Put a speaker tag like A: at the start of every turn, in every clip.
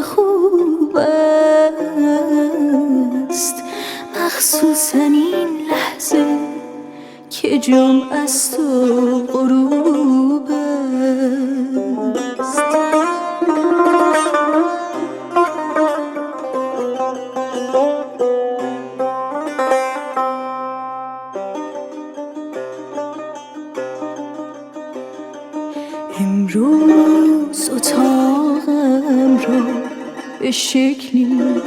A: خوب است، مخصوصا این لحظه که جام از تو غروب است. امروز اتاقم را به شکلی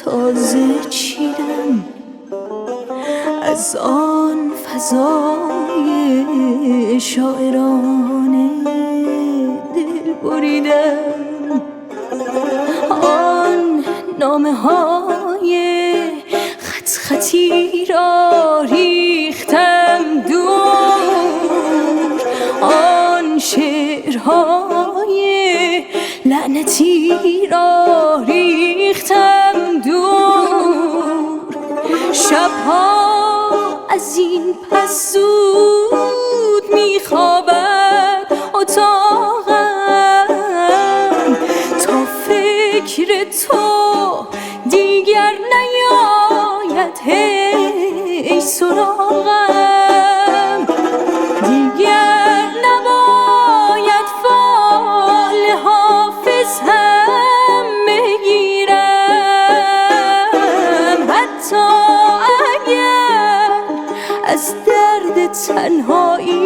A: تازه چیدم، از آن فضای شاعرانه دل بریدم، آن نامه های خط خطی را ریختم دور، آن شعرهای لعنتی را ریختم دور، شبها از این پس زود میخوابد اتاقم تا فکر تو دیگر نیاید هی سراغم، دیگر نباید فال حافظ هم بگیرم، حتی اگر از درد تنهایی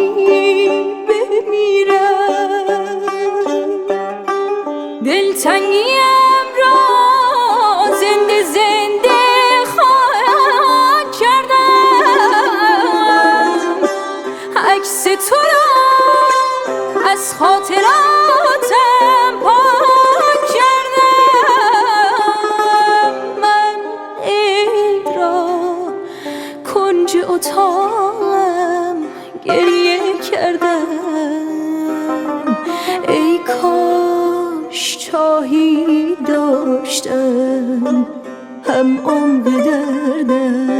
A: بمیرم. دلتنگیم را زنده زنده خواهد کردم، عکس تو را از خاطراتم پاک کردم، من عید را کنج اتاقم گریه کردم، ای کاش چاهی داشتم هم عمق دردم.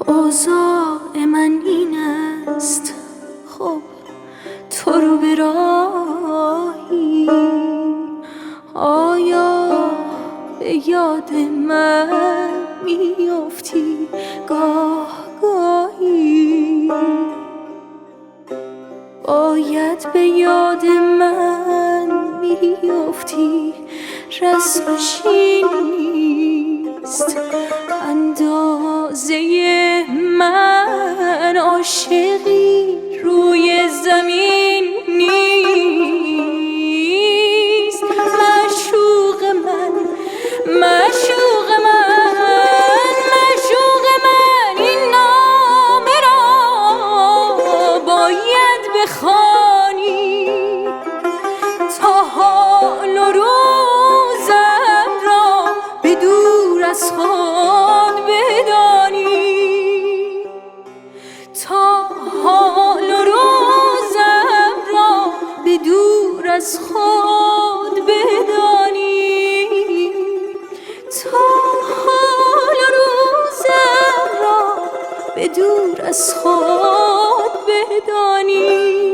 A: اوضاع من این است، خب تو رو به راهی، آیا به یاد من میافتی گاه گاهی؟ باید به یاد من میافتی، رسمش این نیست، اندازه من عاشقی روی زمین نیست. معشوق من، معشوق من، معشوق من، این نامه را باید بخوانی تا حال و روزم را به دور از خود بدانی، تا حال و روزم را به دور از خود بدانی، تا حال و روزم را به دور از خود بدانی.